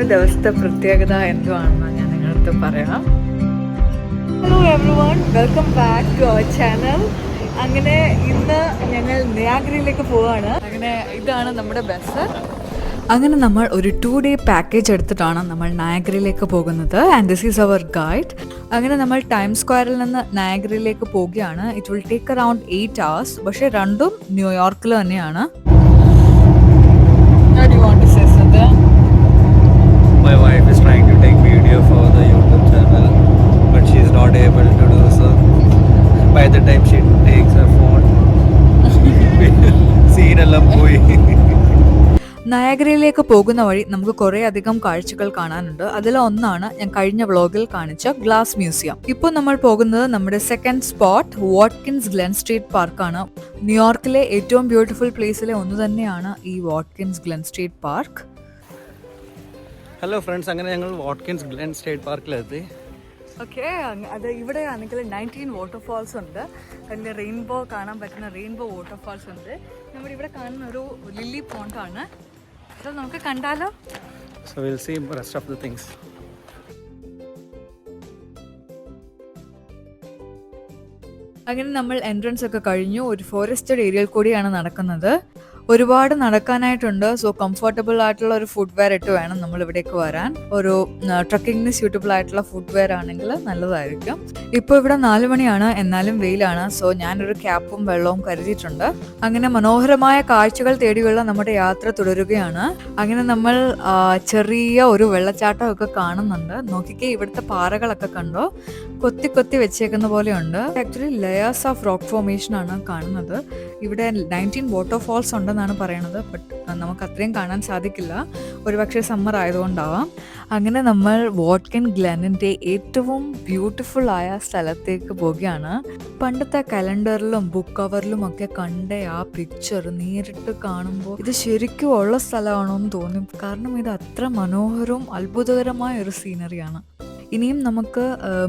ഇന്നത്തെ ദിവസത്തെ പ്രത്യേകത എന്തുവാണെന്ന് ഞാൻ നിങ്ങളടുത്ത് പറയാം. Hello everyone, welcome back to our channel. അങ്ങനെ ഇന്ന് ഞങ്ങൾ നയാഗ്രയിലേക്ക് പോവാണ്. അങ്ങനെ ഇതാണ് നമ്മുടെ ബസ്. അങ്ങനെ നമ്മൾ ഒരു 2 day പാക്കേജ് എടുത്തിട്ടാണ് നമ്മൾ നയാഗ്രയിലേക്ക് പോകുന്നത്. And this is our guide. അങ്ങനെ നമ്മൾ ടൈം സ്ക്വയറിൽ നിന്ന് നയാഗ്രയിലേക്ക് പോവുകയാണ്. It will take around 8 hours. പക്ഷേ രണ്ടും ന്യൂയോർക്കിൽ തന്നെയാണ്. What do you want to say, Satya? My wife is trying to take video for the YouTube channel, but she is not able to do so. By the time she takes her phone, scene എല്ലാം പോയി. നയാഗ്രയിലേക്ക് പോകുന്ന വഴി നമുക്ക് കുറേ അധികം കാഴ്ചകൾ കാണാനുണ്ട്. അതിലൊന്നാണ് ഞാൻ കഴിഞ്ഞ വ്ളോഗിൽ കാണിച്ച ഗ്ലാസ് മ്യൂസിയം. ഇപ്പോൾ നമ്മൾ പോകുന്നത് നമ്മുടെ second spot Watkins Glen street പാർക്കാണ്. ന്യൂയോർക്കിലെ ഏറ്റവും ബ്യൂട്ടിഫുൾ പ്ലേസിലെ ഒന്ന് തന്നെയാണ് ഈ Watkins Glen street park. Hello friends, അങ്ങനെ ഞങ്ങൾ വാട്കിൻസ് ഗ്ലെൻ സ്റ്റേറ്റ് പാർക്കിലെത്തി. ഓക്കെ, അത് ഇവിടെ ആണെങ്കിൽ 19 വാട്ടർഫാൾസ് ഉണ്ട്. അതിൽ റെയിൻബോ കാണാൻ പറ്റുന്ന റെയിൻബോ വാട്ടർഫാൾസ് ഉണ്ട്. നമ്മുടെ ഇവിടെ കാണുന്ന ഒരു ലില്ലി പോണ്ടാണ്. അത് നമുക്ക് കണ്ടാലോ? So we'll see rest of the things. അങ്ങനെ നമ്മൾ എൻട്രൻസ് ഒക്കെ കഴിഞ്ഞു. ഒരു ഫോറസ്റ്റഡ് ഏരിയയിൽ കൂടിയാണ് നടക്കുന്നത്. ഒരുപാട് നടക്കാനായിട്ടുണ്ട്. സോ കംഫർട്ടബിൾ ആയിട്ടുള്ള ഒരു ഫുട്വെയർ ഇട്ട് വേണം നമ്മൾ ഇവിടേക്ക് വരാൻ. ഒരു ട്രക്കിങ്ങിന് സ്യൂട്ടബിൾ ആയിട്ടുള്ള ഫുട്വെയർ ആണെങ്കിൽ നല്ലതായിരിക്കും. ഇപ്പോൾ ഇവിടെ 4 മണിയാണ്, എന്നാലും വെയിലാണ്. സോ ഞാനൊരു ക്യാപ്പും വെള്ളവും കരുതിയിട്ടുണ്ട്. അങ്ങനെ മനോഹരമായ കാഴ്ചകൾ തേടിയുള്ള നമ്മുടെ യാത്ര തുടരുകയാണ്. അങ്ങനെ നമ്മൾ ചെറിയ ഒരു വെള്ളച്ചാട്ടം ഒക്കെ കാണുന്നുണ്ട്. നോക്കിക്കേ, ഇവിടുത്തെ പാറകളൊക്കെ കണ്ടോ? കൊത്തി കൊത്തി വെച്ചേക്കുന്ന പോലെയുണ്ട്. Actually layers of rock formation ആണ് കാണുന്നത്. ഇവിടെ 19 വാട്ടർഫാൾസ് ഉണ്ടെന്നാണ് പറയണത്. ബട്ട് നമുക്ക് അത്രയും കാണാൻ സാധിക്കില്ല, ഒരുപക്ഷെ സമ്മർ ആയതുകൊണ്ടാവാം. അങ്ങനെ നമ്മൾ വാട്കിൻ ഗ്ലെനിൻ്റെ ഏറ്റവും ബ്യൂട്ടിഫുൾ ആയ സ്ഥലത്തേക്ക് പോവുകയാണ്. പണ്ടത്തെ കലണ്ടറിലും ബുക്ക് കവറിലും ഒക്കെ കണ്ട ആ പിക്ചർ നേരിട്ട് കാണുമ്പോൾ ഇത് ശരിക്കും ഉള്ള സ്ഥലമാണോ എന്ന് തോന്നും. കാരണം ഇത് അത്ര മനോഹരവും അത്ഭുതകരമായ ഒരു സീനറിയാണ്. ഇനിയും നമുക്ക്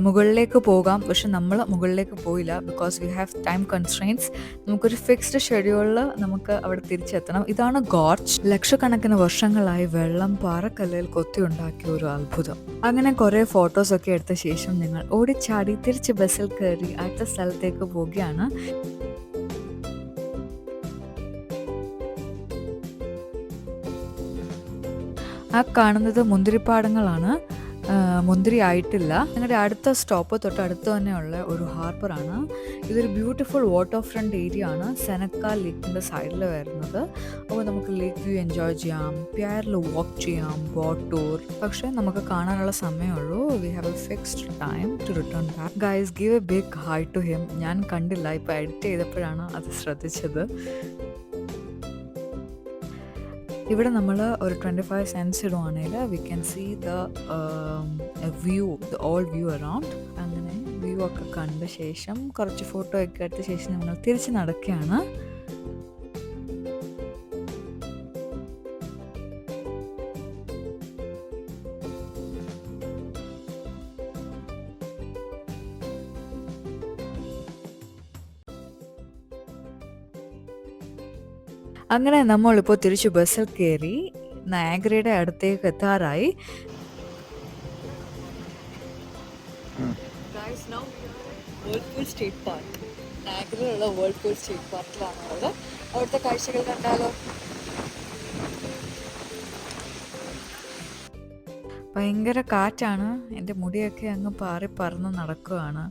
മുകളിലേക്ക് പോകാം. പക്ഷെ നമ്മൾ മുകളിലേക്ക് പോയില്ല, because we have time constraints. നമുക്കൊരു ഫിക്സ്ഡ് ഷെഡ്യൂളിൽ നമുക്ക് അവിടെ തിരിച്ചെത്തണം. ഇതാണ് ഗോർജ്. ലക്ഷക്കണക്കിന് വർഷങ്ങളായി വെള്ളം പാറക്കല്ലിൽ കൊത്തിയുണ്ടാക്കിയ ഒരു അത്ഭുതം. അങ്ങനെ കുറേ ഫോട്ടോസൊക്കെ എടുത്ത ശേഷം ഞങ്ങൾ ഓടിച്ചാടി തിരിച്ച് ബസ്സിൽ കയറി അടുത്ത സ്ഥലത്തേക്ക് പോവുകയാണ്. ആ കാണുന്നത് മുന്തിരിപ്പാടങ്ങളാണ്. മുന്തിരി ആയിട്ടില്ല. ഞങ്ങളുടെ അടുത്ത സ്റ്റോപ്പ് തൊട്ടടുത്ത് തന്നെയുള്ള ഒരു ഹാർബറാണ്. ഇതൊരു ബ്യൂട്ടിഫുൾ വാട്ടർ ഫ്രണ്ട് ഏരിയ ആണ്. സെനക്ക ലേക്കിൻ്റെ സൈഡിൽ വരുന്നത്. അപ്പോൾ നമുക്ക് ലേക്ക് വ്യൂ എൻജോയ് ചെയ്യാം, പിയറിൽ വാക്ക് ചെയ്യാം, ബോട്ട് ടൂർ. പക്ഷേ നമുക്ക് കാണാനുള്ള സമയമുള്ളൂ. We have a fixed time to return back. Guys, give a big hi to him. ഞാൻ കണ്ടില്ല, ഇപ്പോൾ എഡിറ്റ് ചെയ്തപ്പോഴാണ് അത് ശ്രദ്ധിച്ചത്. ഇവിടെ നമ്മൾ ഒരു 25 cents ഇടുവാണെങ്കിൽ we can see the view, the all view around. അങ്ങനെ വ്യൂ ഒക്കെ കണ്ട ശേഷം കുറച്ച് ഫോട്ടോ ഒക്കെ എടുത്ത ശേഷം ഞങ്ങൾ തിരിച്ച് നടക്കുകയാണ്. അങ്ങനെ നമ്മളിപ്പോൾ തിരിച്ച് ബസ്സിൽ കയറി നയാഗ്രയുടെ അടുത്തേക്ക് എത്താറായി. വേൾപൂൾ സ്റ്റേറ്റ് പാർക്ക്, നയാഗ്രയിലുള്ള വേൾപൂൾ സ്റ്റേറ്റ് പാർക്കിലാണ് ഉള്ളത്. അവിടുത്തെ കാഴ്ചകൾ കണ്ടാലോ? ഭയങ്കര കാറ്റാണ്. എൻ്റെ മുടിയൊക്കെ അങ്ങ് പാറി പറന്ന് നടക്കുകയാണ്.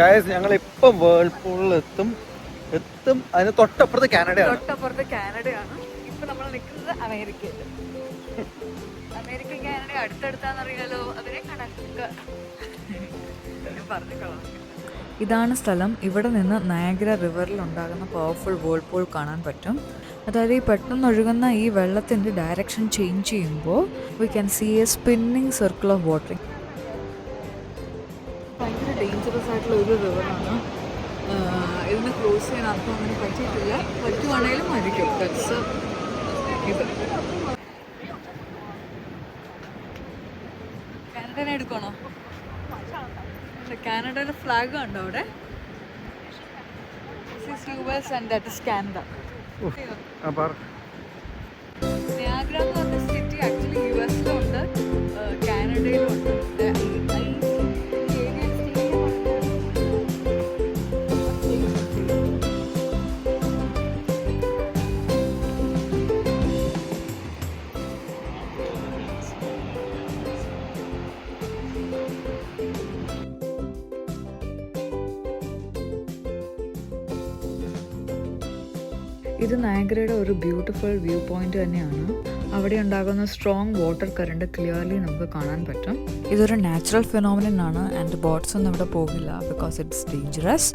ഗൈസ്, ഞങ്ങൾ ഇപ്പം വേൾപൂളിൽ എത്തും. അതിന് തൊട്ടപ്പുറത്ത് കാനഡയാണ്. ഇപ്പൊ നമ്മൾ നിൽക്കുന്നത് അമേരിക്കയിൽ. അമേരിക്ക കാനഡ അടുത്തടുത്താന്നറിയാലോ, അതിനെ കണക്ക് പറഞ്ഞോളാം. ഇതാണ് സ്ഥലം. ഇവിടെ നിന്ന് നയാഗ്ര റിവറിൽ ഉണ്ടാകുന്ന പവർഫുൾ വേൾപൂൾ കാണാൻ പറ്റും. അതായത് ഈ പെട്ടെന്ന് ഒഴുകുന്ന ഈ വെള്ളത്തിൻ്റെ ഡയറക്ഷൻ ചേഞ്ച് ചെയ്യുമ്പോൾ we can see a spinning circle of water. ഭയങ്കര ഡേഞ്ചറസ് ആയിട്ടുള്ള ഒരു റിവറാണ്. ഇതിന് ക്രോസ് ചെയ്യാൻ ആർക്കും അങ്ങനെ പറ്റിയിട്ടില്ല. പറ്റുവാണെങ്കിലും മരിക്കും. ഇത് കാനഡനെ എടുക്കണോ? കാനഡയുടെ ഫ്ലാഗ് ഉണ്ടോ അവിടെ? US and that is Canada. നിയാഗ്ര എന്ന് പറഞ്ഞ സിറ്റി ആക്ച്വലി US-ലുണ്ട്. ഇത് നയഗ്രയുടെ ഒരു ബ്യൂട്ടിഫുൾ വ്യൂ പോയിന്റ് തന്നെയാണ്. അവിടെ ഉണ്ടാകുന്ന സ്ട്രോങ് വാട്ടർ കറണ്ട് ക്ലിയർലി നമുക്ക് കാണാൻ പറ്റും. ഇതൊരു നാച്ചുറൽ ഫിനോമിനൻ ആണ് ആൻഡ് ബോട്ട്സ് ഒന്നും ഇവിടെ പോകില്ല ബിക്കോസ് ഇറ്റ്സ് ഡേഞ്ചറസ്.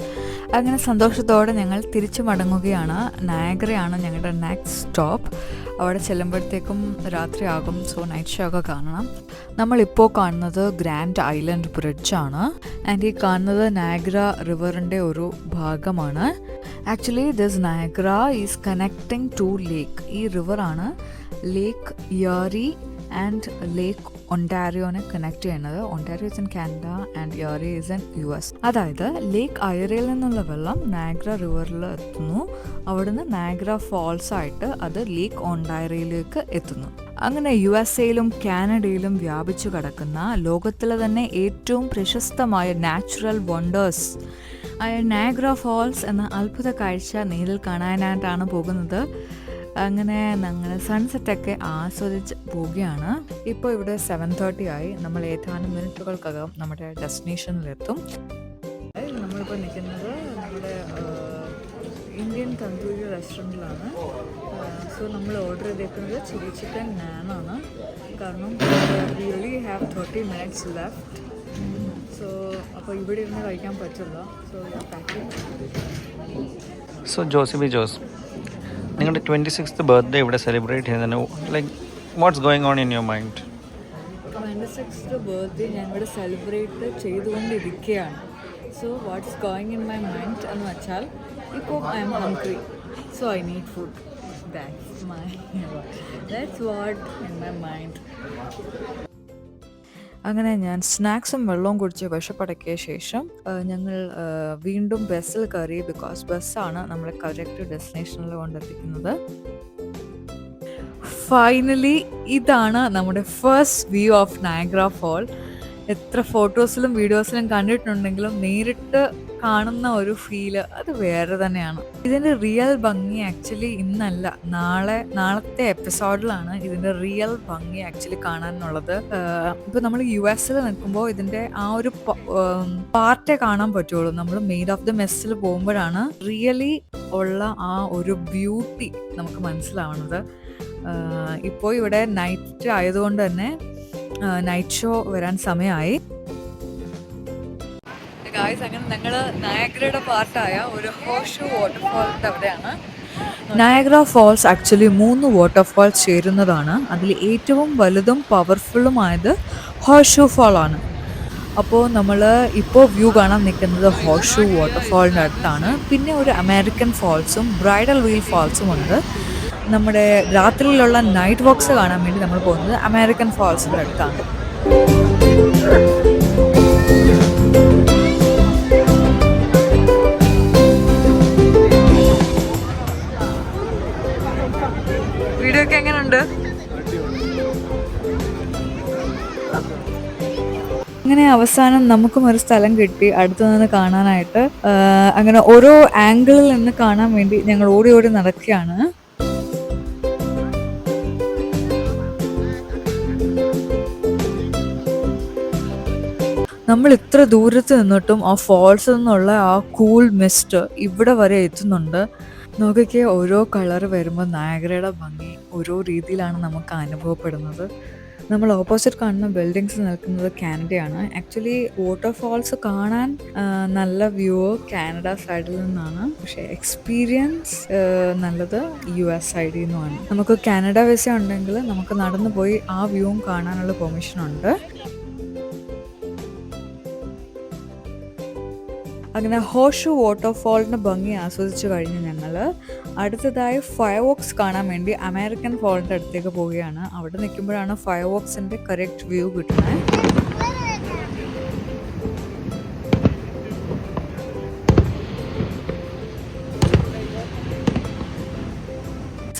അങ്ങനെ സന്തോഷത്തോടെ ഞങ്ങൾ തിരിച്ചു മടങ്ങുകയാണ്. നയഗ്രയാണ് ഞങ്ങളുടെ നെക്സ്റ്റ് സ്റ്റോപ്പ്. അവിടെ ചെല്ലുമ്പോഴത്തേക്കും രാത്രിയാകും. സോ നൈറ്റ് ഷോ ഒക്കെ കാണണം. നമ്മളിപ്പോൾ കാണുന്നത് ഗ്രാൻഡ് ഐലൻഡ് ബ്രിഡ്ജാണ്. ആൻഡ് ഈ കാണുന്നത് നയഗ്ര റിവറിൻ്റെ ഒരു ഭാഗമാണ്. Actually this Niagara is connecting to lake. ഈ റിവറാണ് ലേക്ക് യറി ആൻഡ് ലേക്ക് ഒണ്ടാരിയോനെ കണക്ട് ചെയ്യുന്നത്. Ontario is in Canada and Erie is in US. അതായത് ലേക്ക് ഐറയിൽ നിന്നുള്ള വെള്ളം നയഗ്ര റിവറിൽ എത്തുന്നു. അവിടുന്ന് നയഗ്ര ഫോൾസ് ആയിട്ട് അത് ലേക്ക് ഒണ്ടാരിയയിലേക്ക് എത്തുന്നു. അങ്ങനെ USA കാനഡയിലും വ്യാപിച്ചു കിടക്കുന്ന ലോകത്തിലെ തന്നെ ഏറ്റവും പ്രശസ്തമായ നാച്ചുറൽ വണ്ടേഴ്സ് ആയ നയഗ്ര ഫോൾസ് എന്ന അത്ഭുത കാഴ്ച നേരിൽ കാണാനായിട്ടാണ് പോകുന്നത്. അങ്ങനെ ഞങ്ങൾ സൺസെറ്റൊക്കെ ആസ്വദിച്ച് പോവുകയാണ്. ഇപ്പോൾ ഇവിടെ 7:30 ആയി. നമ്മൾ ഏതാനും മിനിറ്റുകൾക്കകം നമ്മുടെ ഡെസ്റ്റിനേഷനിലെത്തും. നമ്മളിപ്പോൾ നിൽക്കുന്നത് നമ്മുടെ ഇന്ത്യൻ തന്തൂരി റെസ്റ്റോറൻറ്റിലാണ്. സോ നമ്മൾ ഓർഡർ ചെയ്തേക്കുന്നത് ചില്ലി ചിക്കൻ നാനാണ്. കാരണം V only have 30 minutes left. So അപ്പോൾ ഇവിടെ ഇരുന്ന് കഴിക്കാൻ പറ്റില്ല. So packing. സോ ജോസ്, നിങ്ങളുടെ 26th ബർത്ത്ഡേ ഇവിടെ സെലിബ്രേറ്റ് ചെയ്യുന്നതിന് like what's going on in your mind? 26th birthday ഞാൻ ഇവിടെ സെലിബ്രേറ്റ് ചെയ്തുകൊണ്ടിരിക്കുകയാണ്. So what's going in my mind എന്ന് വെച്ചാൽ ഇപ്പോൾ I M hungry. So I need food. That's what in my mind. അങ്ങനെ ഞാൻ സ്നാക്സും വെള്ളവും കുടിച്ച് വിശപ്പടക്കിയ ശേഷം ഞങ്ങൾ വീണ്ടും ബസ്സിൽ കയറി. ബിക്കോസ് ബസ്സാണ് നമ്മളെ കറക്റ്റ് ഡെസ്റ്റിനേഷനിൽ കൊണ്ടെത്തിക്കുന്നത്. ഫൈനലി ഇതാണ് നമ്മുടെ first view of Niagara fall. എത്ര ഫോട്ടോസിലും വീഡിയോസിലും കണ്ടിട്ടുണ്ടെങ്കിലും നേരിട്ട് കാണുന്ന ഒരു ഫീല് അത് വേറെ തന്നെയാണ്. ഇതിൻ്റെ റിയൽ ഭംഗി ആക്ച്വലി ഇന്നല്ല, നാളത്തെ എപ്പിസോഡിലാണ് ഇതിൻ്റെ റിയൽ ഭംഗി ആക്ച്വലി കാണാനുള്ളത്. ഇപ്പോൾ നമ്മൾ US നിൽക്കുമ്പോൾ ഇതിൻ്റെ ആ ഒരു പാർട്ടേ കാണാൻ പറ്റുള്ളൂ. നമ്മൾ മെയ്ഡ് ഓഫ് ദ മെസ്സിൽ പോകുമ്പോഴാണ് റിയലി ഉള്ള ആ ഒരു ബ്യൂട്ടി നമുക്ക് മനസ്സിലാവുന്നത്. ഇപ്പോൾ ഇവിടെ നൈറ്റ് ആയതുകൊണ്ട് തന്നെ നൈറ്റ് ഷോ വരാൻ സമയമായി. അങ്ങനെ ഞങ്ങൾ നയഗ്രയുടെ പാർട്ടായ ഒരു ഹോർഷൂ വാട്ടർഫാളിൻ്റെ അവിടെയാണ്. നയഗ്ര ഫോൾസ് ആക്ച്വലി 3 വാട്ടർഫാൾസ് ചേരുന്നതാണ്. അതിൽ ഏറ്റവും വലുതും പവർഫുള്ളുമായത് ഹോർഷൂ ഫാൾ ആണ്. അപ്പോൾ നമ്മൾ ഇപ്പോൾ വ്യൂ കാണാൻ നിൽക്കുന്നത് ഹോർഷൂ വാട്ടർഫാളിൻ്റെ അടുത്താണ്. പിന്നെ ഒരു അമേരിക്കൻ ഫാൾസും ബ്രൈഡൽ വീൽ ഫാൾസും ഉണ്ട്. നമ്മുടെ രാത്രിയിലുള്ള നൈറ്റ് വാക്സ് കാണാൻ വേണ്ടി നമ്മൾ പോകുന്നത് അമേരിക്കൻ ഫാൾസിൻ്റെ അടുത്താണ്. വീഡിയോ ഒക്കെ എങ്ങനെയുണ്ട്? അങ്ങനെ അവസാനം നമുക്കും ഒരു സ്ഥലം കിട്ടി അടുത്തു നിന്ന് കാണാനായിട്ട്. അങ്ങനെ ഓരോ ആംഗിളിൽ നിന്ന് കാണാൻ വേണ്ടി ഞങ്ങൾ ഓടി ഓടി നടക്കുകയാണ്. നമ്മൾ ഇത്ര ദൂരത്ത് നിന്നിട്ടും ആ ഫോൾസിൽ നിന്നുള്ള ആ കൂൾ മിസ്റ്റ് ഇവിടെ വരെ എത്തുന്നുണ്ട്. നോക്കിക്കെ ഓരോ കളർ വരുമ്പോൾ നയഗ്രയുടെ ഭംഗി ഓരോ രീതിയിലാണ് നമുക്ക് അനുഭവപ്പെടുന്നത്. നമ്മൾ ഓപ്പോസിറ്റ് കാണുന്ന ബിൽഡിങ്സ് നിൽക്കുന്നത് കാനഡയാണ്. ആക്ച്വലി വാട്ടർഫാൾസ് കാണാൻ നല്ല വ്യൂ കാനഡ സൈഡിൽ നിന്നാണ്. പക്ഷേ എക്സ്പീരിയൻസ് നല്ലത് US സൈഡിൽ നിന്നുമാണ്. നമുക്ക് കാനഡ വിസ ഉണ്ടെങ്കിൽ നമുക്ക് നടന്നു പോയി ആ വ്യൂവും കാണാനുള്ള പെർമിഷൻ ഉണ്ട്. അങ്ങനെ ഹോർഷൂ വാട്ടർഫാളിൻ്റെ ഭംഗി ആസ്വദിച്ച് കഴിഞ്ഞ് ഞങ്ങൾ അടുത്തതായി ഫയർ വർക്സ് കാണാൻ വേണ്ടി അമേരിക്കൻ ഫാളിൻ്റെ അടുത്തേക്ക് പോവുകയാണ്. അവിടെ നിൽക്കുമ്പോഴാണ് ഫയർ വർക്സിൻ്റെ കറക്റ്റ് വ്യൂ കിട്ടുന്നത്.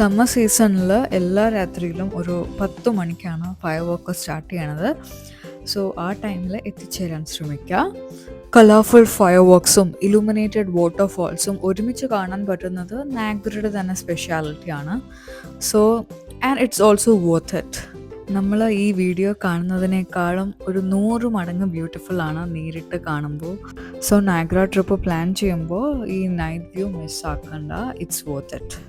സമ്മർ സീസണിൽ എല്ലാ രാത്രിയിലും ഒരു 10 മണിക്കാണ് ഫയർ വർക്ക് സ്റ്റാർട്ട് ചെയ്യണത്. സോ ആ ടൈമിൽ എത്തിച്ചേരാൻ ശ്രമിക്കുക. കളർഫുൾ ഫയർ വർക്സും ഇലുമിനേറ്റഡ് വാട്ടർഫാൾസും ഒരുമിച്ച് കാണാൻ പറ്റുന്നത് നയഗ്രയുടെ തന്നെ സ്പെഷ്യാലിറ്റിയാണ്. So and it's also worth it. നമ്മൾ ഈ വീഡിയോ കാണുന്നതിനേക്കാളും ഒരു 100 മടങ്ങ് ബ്യൂട്ടിഫുൾ ആണ് നേരിട്ട് കാണുമ്പോൾ. സോ നയഗ്ര ട്രിപ്പ് പ്ലാൻ ചെയ്യുമ്പോൾ ഈ നൈറ്റ് വ്യൂ മിസ്സാക്കണ്ട. It's worth it.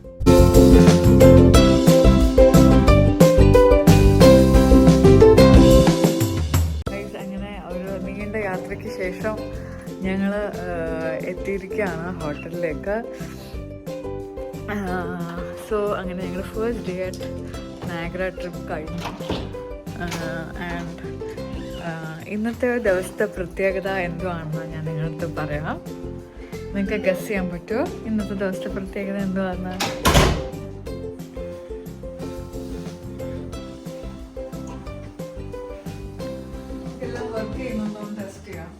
Guys, അങ്ങനെ ഒരു നീണ്ട യാത്രയ്ക്ക് ശേഷം ഞങ്ങൾ എത്തിയിരിക്കുകയാണ് ഹോട്ടലിലേക്ക്. സോ അങ്ങനെ ഞങ്ങൾ ഫസ്റ്റ് ഡേ അറ്റ് നാഗ്ര ട്രിപ്പ് കഴിഞ്ഞു. ആൻഡ് ഇന്നത്തെ ദിവസത്തെ പ്രത്യേകത എന്തുവാണെന്ന് ഞാൻ നിങ്ങളടുത്ത് പറയാം. നിങ്ങൾക്ക് ഗസ് ചെയ്യാൻ പറ്റുമോ ഇന്നത്തെ ദിവസത്തെ പ്രത്യേകത എന്തുവാണെന്ന്? എല്ലാം വർക്ക് ചെയ്യുന്നുണ്ടോ ടെസ്റ്റ് ചെയ്യാം.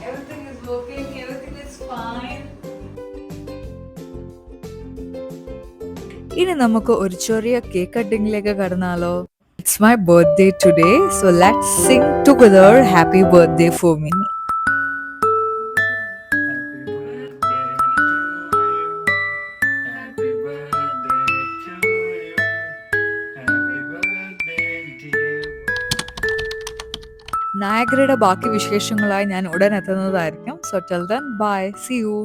Everything is working, everything is fine. ഇനി നമുക്ക് ഒരു ചെറിയ cake കട്ടിങ്ങിലേക്ക് കടന്നാലോ? It's my birthday today, so let's sing together happy birthday for me. നയഗ്രയുടെ ബാക്കി വിശേഷങ്ങളായി ഞാൻ ഉടൻ എത്തുന്നതായിരിക്കും. So till then, bye, see you.